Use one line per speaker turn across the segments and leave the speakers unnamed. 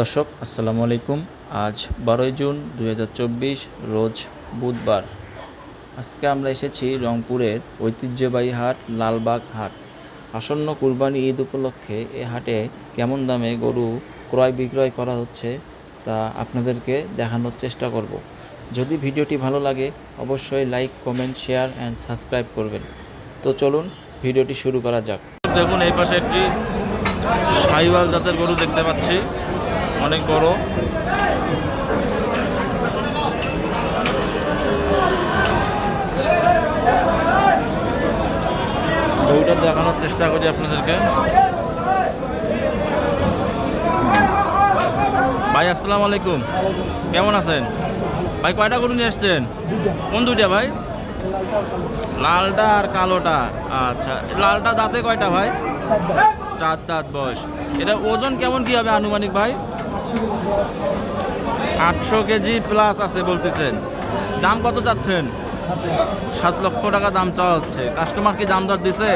দর্শক আসসালামু আলাইকুম। আজ 12 জুন 2024 রোজ বুধবার। আজকে আমরা এসেছি রংপুরের ঐতিহ্যবাহী হাট লালবাগ হাট। আসন্ন কুরবানি ঈদ উপলক্ষে এই হাটে কেমন দামে গরু ক্রয় বিক্রয় করা হচ্ছে তা আপনাদেরকে দেখানোর চেষ্টা করব। যদি ভিডিওটি ভালো লাগে অবশ্যই like, comment, share and subscribe করবেন। তো চলুন ভিডিওটি শুরু করা যাক।
দেখুন এই পাশে একটি শাহিওয়াল জাতের গরু দেখতে পাচ্ছি, অনেক বড়। গরুটা দেখানোর চেষ্টা করি আপনাদেরকে। ভাই আসসালামু আলাইকুম, কেমন আছেন ভাই? কয়টা গরু নিয়ে আসছেন? কোন দুইটা ভাই? লালটা আর কালোটা। আচ্ছা, লালটা দাঁতে কয়টা ভাই? 4 দাঁত বয়স। এটা ওজন কেমন কি হবে আনুমানিক ভাই? 800 কেজি প্লাস আছে বলতেছেন। দাম কত চাচ্ছেন? 7 লক্ষ টাকা দাম চাওয়া হচ্ছে। কাস্টমার কি দাম দর দিছে?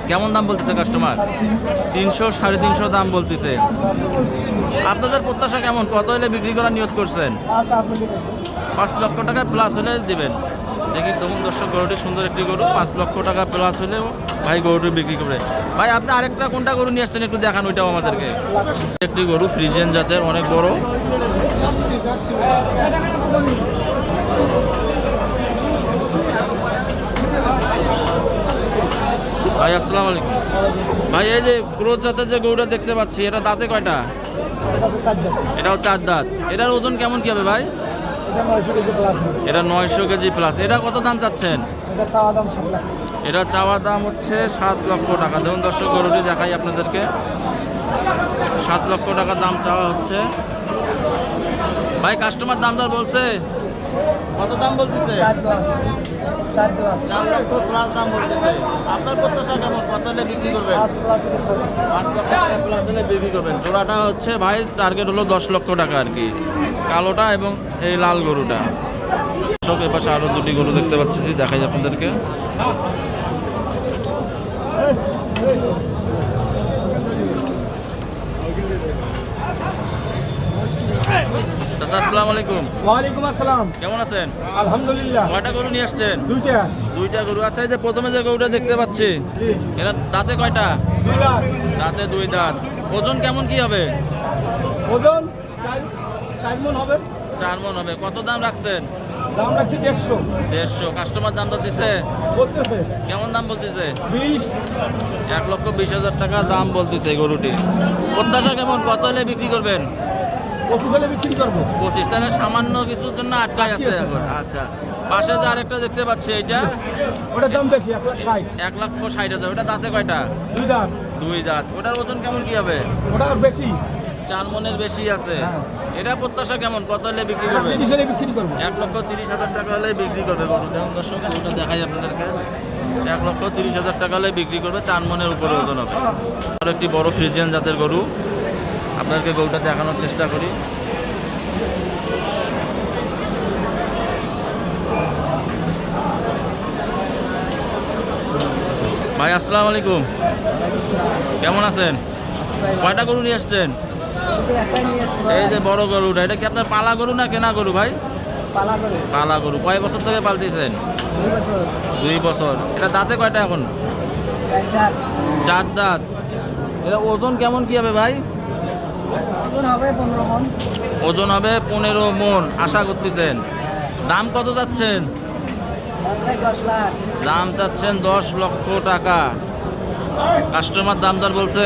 কেমন দাম বলতেছে কাস্টমার? 300 350 দাম বলতেছে। আপনাদের প্রত্যাশা কেমন? কত হলে বিক্রি করার নিয়ত করছেন? 5 লক্ষ টাকা প্লাস হলে দিবেন। দেখি তখন দর্শক, গরুটি সুন্দর একটি গরু, 5 লক্ষ টাকা প্লাস হলেও ভাই গরুটি বিক্রি করবে। ভাই আপনি আরেকটা কোনটা গরু নিয়ে আসছেন একটু দেখান ওইটাও আমাদেরকে। একটি গরু ফ্রিজিয়ান জাতের, অনেক বড়। ভাই আসসালামু আলাইকুম। ভাই এই যে ক্রোজ জাতের যে গরুটা দেখতে পাচ্ছি, এটা দাঁতে কয়টা? এটাও 4 দাঁত। এটার ওজন কেমন কি হবে ভাই? এটা 900 কেজি প্লাস। এটা কত দাম চাচ্ছেন? এটা চাওয়া দাম হচ্ছে 7 লক্ষ টাকা। দেখুন দর্শক, গরুটি দেখাই আপনাদেরকে। 7 লক্ষ টাকা দাম চাওয়া হচ্ছে। ভাই কাস্টমার দাম দর বলছে? কত দাম বলতেছে? 4 লক্ষ প্লাস দাম বলতেছে। আপনার প্রত্যাশা কেমন? কত হলে বিক্রি করবেন? 5 লক্ষ টাকা প্লাস হলে বিক্রি করবেন। জোড়াটা হচ্ছে ভাই টার্গেট হলো 10 লক্ষ টাকা আর কি, কালোটা এবং এই লাল গরুটা। সব এপাশে আরো দুটি গরু দেখতে পাচ্ছি, দেখাই আপনাদেরকে। আসসালামু আলাইকুম।
ওয়ালাইকুম আসসালাম।
কেমন আছেন?
আলহামদুলিল্লাহ।
কয়টা গরু নিয়ে আসছেন? দুইটা গরু। আচ্ছা, এই যে প্রথমে যে গরুটা দেখতে পাচ্ছি, এটা দাঁতে কয়টা?
2 দাঁত।
দাঁতে 2 দাঁত। ওজন কেমন কি হবে?
ওজন 4 মণ হবে।
4 মণ হবে। কত দাম রাখছেন?
দাম রাখছি 150।
150। কাস্টমার দাম তো দিছে?
বলতেছে
কেমন দাম বলতেছে?
20।
1,20,000 টাকা দাম বলতেছে গরুটি। প্রত্যাশা কেমন? কত হলে বিক্রি করবেন?
25 হলে বিক্রি করবো।
25। তাহলে সামান্য কিছুর জন্য আটকায় আছে এখন। আচ্ছা, পাশে যে আরেকটা দেখতে পাচ্ছি, এইটা
ওটার দাম বেশি, 1,60,000।
1,60,000। ওটা দাঁতে কয়টা?
2 দাঁত।
2 দাঁত। ওটার ওজন কেমন কি হবে?
ওটা আর বেশি,
4 মণের বেশি আছে।
হ্যাঁ।
এটা প্রত্যাশা কেমন? কত হলে বিক্রি করবে?
30 হলে বিক্রি করবো।
1,30,000 টাকা হলে বিক্রি করবে গরু। দেখুন দর্শক, গরুটা দেখাই আপনাদেরকে। 1,30,000 টাকা হলে বিক্রি করবে। 4 মণের উপরে ওজন হবে। আর একটি বড় ফ্রিজিয়ান জাতের গরু, আপনাদেরকে গরুটা দেখানোর চেষ্টা করি। ভাই আসসালামু আলাইকুম, কেমন আছেন? কয়টা গরু নিয়ে আসছেন? এই যে বড় গরুটা, এটা কি আপনার পালা গরু না কেনা গরু ভাই? পালা গরু। কয় বছর থেকে পালতেছেন? 2 বছর। এটা দাঁতে কয়টা এখন? 4 দাঁত। এটা ওজন কেমন কি হবে ভাই? ওজন হবে 15 মণ আশা করতেছেন। দাম কত যাচ্ছেন? দাম চাচ্ছেন 10 লক্ষ টাকা। কাস্টমার দাম দর বলছে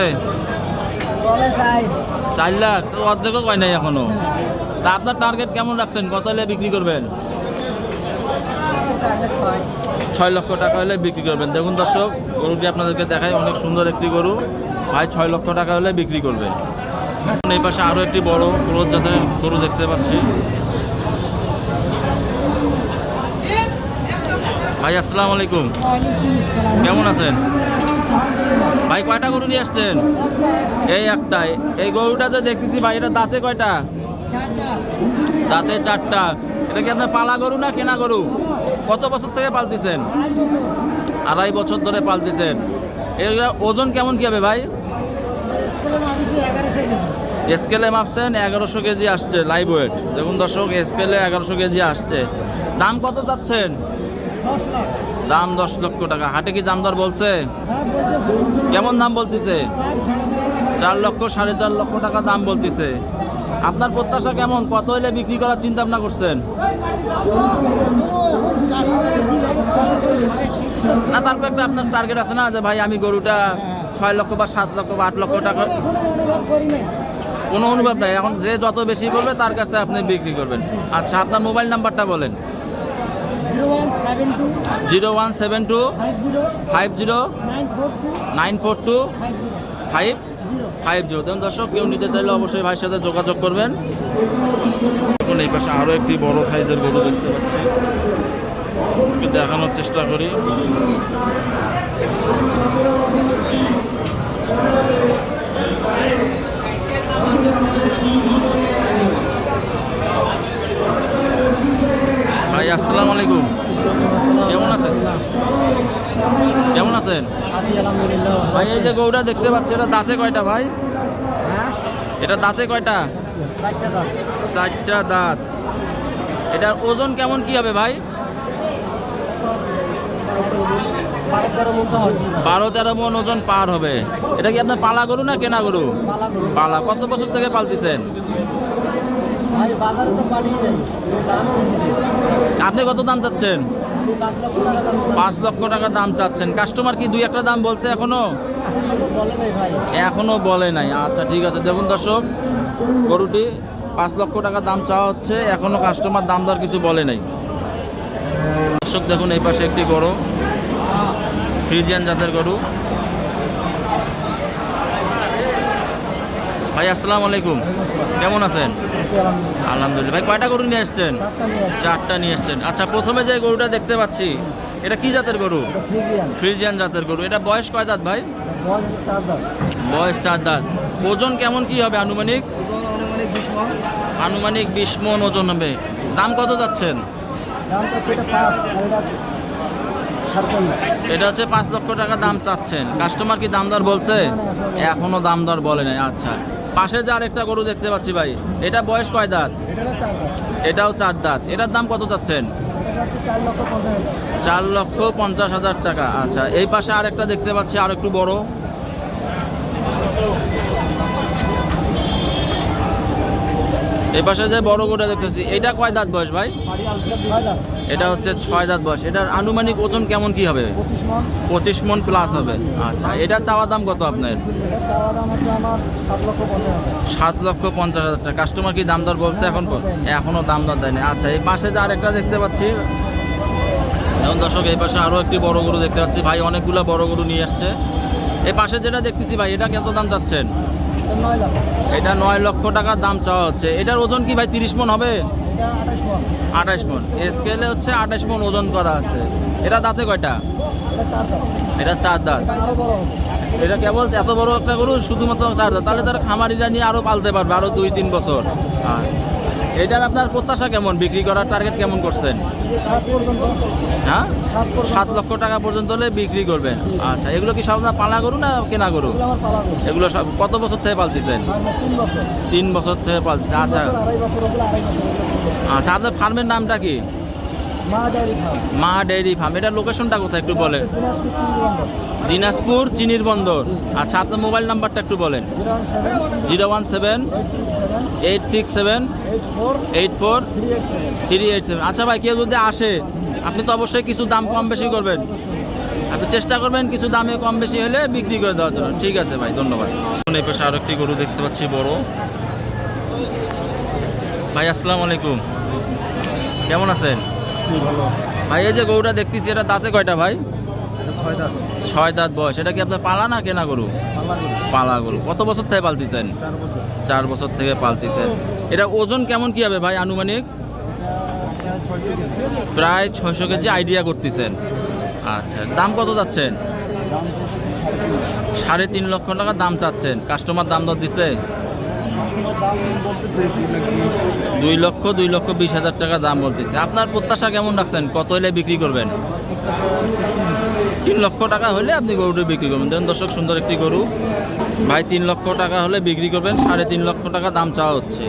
4 লাখ। তো অর্ধেকও কয় নাই এখনো। তা আপনার টার্গেট কেমন রাখছেন? কত হলে বিক্রি করবেন? 6 লক্ষ টাকা হলে বিক্রি করবেন। দেখুন দর্শক, গরুটি আপনাদেরকে দেখাই, অনেক সুন্দর একটি গরু। ভাই 6 লক্ষ টাকা হলে বিক্রি করবেন। এই পাশে আরো একটি বড় ক্রোজ জাতের গরু দেখতে পাচ্ছি। ভাই আসসালামু আলাইকুম, কেমন আছেন? ভাই কয়টা গরু নিয়ে আসছেন? এই একটাই। এই গরুটা যে দেখতেছি ভাই, এটা দাঁতে কয়টা? দাঁতে 4টা। এটা কি আপনার পালা গরু না কেনা গরু? কত বছর থেকে পালতেছেন? 2.5 বছর ধরে পালতেছেন। এর ওজন কেমন কি হবে ভাই? স্কেলে মাপছেন 1100 কেজি আসছে লাইভ ওয়েট। দেখুন দর্শক, স্কেলে 1100 কেজি আসছে। দাম কত চাচ্ছেন?
10 লাখ।
দাম 10 লক্ষ টাকা। হাটে কি দাম দর বলছে?
হ্যাঁ বলতে
কেমন দাম বলতেছে? 4 লক্ষ 4.5 লক্ষ টাকা দাম বলতেছে। আপনার প্রত্যাশা কেমন? কত হইলে বিক্রি করার চিন্তা ভাবনা করছেন? না, তারপর একটা আপনার টার্গেট আছে না যে ভাই আমি গরুটা 6 লক্ষ বা 7 লক্ষ বা 8 লক্ষ টাকা? কোনো অনুভব নাই, এখন যে যত বেশি বলবে তার কাছে আপনি বিক্রি করবেন। আচ্ছা, আপনার মোবাইল নাম্বারটা বলেন। 0172 50 942 550। দেখুন দর্শক, কেউ নিতে চাইলে অবশ্যই ভাইয়ের সাথে যোগাযোগ করবেন। এখন এই পাশে আরও একটি বড় সাইজের গরু দেখতে পাচ্ছি, একটু দেখানোর চেষ্টা করি। ভাই আসসালামু আলাইকুম, কেমন আছেন? কেমন আছেন ভাই? এই যে গরুটা দেখতে পাচ্ছি, এটা দাঁতে কয়টা ভাই? এটা দাঁতে কয়টা? 4টা দাঁত। এটার ওজন কেমন কি হবে ভাই? 12-13 মণ ওজন পার হবে। এটা কি আপনার পালা গরু না কেনা গরু? পালা। কত বছর থেকে পালতেছেন? আপনি কত দাম চাচ্ছেন? 5 লক্ষ টাকা দাম চাচ্ছেন। কাস্টমার কি 2-1টা দাম বলছে এখনো? এখনো বলে নাই। আচ্ছা ঠিক আছে। দেখুন দর্শক, গরুটি 5 লক্ষ টাকা দাম চাওয়া হচ্ছে, এখনো কাস্টমার দাম দর কিছু বলে নাই। দর্শক দেখুন, এই পাশে একটি গরু, ফ্রিজিয়ান জাতের গরু। ভাই আসসালামু আলাইকুম, কেমন আছেন? আলহামদুলিল্লাহ। ভাই কয়টা গরু নিয়ে এসছেন? 4টা নিয়ে এসছেন। আচ্ছা, প্রথমে যে গরুটা দেখতে পাচ্ছি, এটা কি জাতের গরু? ফ্রিজিয়ান জাতের গরু। এটা বয়স কয় দাঁত ভাই? বয়স 4 দাঁত। ওজন কেমন কি হবে আনুমানিক? আনুমানিক 20 মণ ওজন হবে। দাম কত যাচ্ছেন? এটা হচ্ছে 5 লক্ষ টাকা দাম চাচ্ছেন। কাস্টমার কি দাম দর বলছে? এখনো দাম দর বলে নাই। আচ্ছা, পাশে যে আরেকটা গরু দেখতে পাচ্ছি ভাই, এটা বয়স কয় দাঁত? এটাও 4 দাঁত। এটার দাম কত চাচ্ছেন? 4,50,000 টাকা। আচ্ছা, এই পাশে আরেকটা দেখতে পাচ্ছি, আর একটু বড়। এই পাশে যে বড় গরুটা দেখতেছি, এটা কয় দাঁত বয়স ভাই? এটা হচ্ছে 6 দাঁত বয়স। এটার আনুমানিক ওজন কেমন কি হবে? 25 মণ প্লাস হবে। আচ্ছা, এটা চাওয়া দাম কত আপনার? 7,50,000 টাকা। কাস্টমার কি দাম দর বলছে এখন? এখনো দাম দর দেয়নি। আচ্ছা, এই পাশে যে আরেকটা দেখতে পাচ্ছি, এখন দর্শক এই পাশে আরও একটি বড় গরু দেখতে পাচ্ছি। ভাই অনেকগুলো বড় গরু নিয়ে আসছে। এই পাশে যেটা দেখতেছি ভাই, এটা কত দাম চাচ্ছেন? এটা 9 লক্ষ টাকা দাম চাওয়া হচ্ছে। এটার ওজন কি ভাই 30 মণ হবে? 28 মণ। স্কেলে হচ্ছে 28 মণ ওজন করা আছে। এটা দাঁতে কয়টা? এটা 4 দাঁত। এটা কেবল এত বড় একটা গরু শুধুমাত্র 4 দাঁত, তাহলে তার খামারিরা নিয়ে আরো পালতে পারবে আরো 2-3 বছর। আর এটার আপনার প্রত্যাশা কেমন? বিক্রি করার টার্গেট কেমন করছেন? হ্যাঁ, 7 লক্ষ টাকা পর্যন্ত হলে বিক্রি করবেন। আচ্ছা, এগুলো কি সব আপনার পালা গরু না কেনা গরু? এগুলো সব কত বছর থেকে পালতেছেন? 3 বছর থেকে পালতেছেন। আচ্ছা আচ্ছা, আপনার ফার্মের নামটা কি? মা ডেইরি ফার্ম। এটার লোকেশনটা কোথায় একটু বলেন? দিনাজপুর চিনির বন্দর। আচ্ছা, আপনার মোবাইল নাম্বারটা একটু বলেন। 017-867-84-387। আচ্ছা ভাই, কেউ যদি আসে, আপনি তো অবশ্যই কিছু দাম কম বেশি করবেন। আপনি চেষ্টা করবেন কিছু দামে কম বেশি হলে বিক্রি করে দেওয়ার জন্য। ঠিক আছে ভাই, ধন্যবাদ। এই পাশে আরো একটি গরু দেখতে পাচ্ছি বড়। ভাই আসসালামু আলাইকুম, কেমন আছেন? ভাই এই যে গরুটা দেখতেছি, এটা দাঁতে কয়টা ভাই? 6 দাঁত বয়স। এটা কি আপনার পালা না কেনা গরু? পালা গরু। কত বছর থেকে পালতেছেন? 4 বছর থেকে পালতেছেন। এটা ওজন কেমন কি হবে ভাই আনুমানিক? প্রায় 600 কেজি আইডিয়া করতেছেন। আচ্ছা, দাম কত যাচ্ছেন? 3.5 লক্ষ টাকা দাম চাচ্ছেন। কাস্টমার দাম দর দিছে? 2,20,000 টাকা দাম বলতেছে। আপনার প্রত্যাশা কেমন রাখছেন? কত হলে বিক্রি করবেন? 3 লক্ষ টাকা হলে আপনি গরুটি বিক্রি করবেন। দেখুন দর্শক, সুন্দর একটি গরু ভাই 3 লক্ষ টাকা হলে বিক্রি করবেন, 3.5 লক্ষ টাকা দাম চাওয়া হচ্ছে।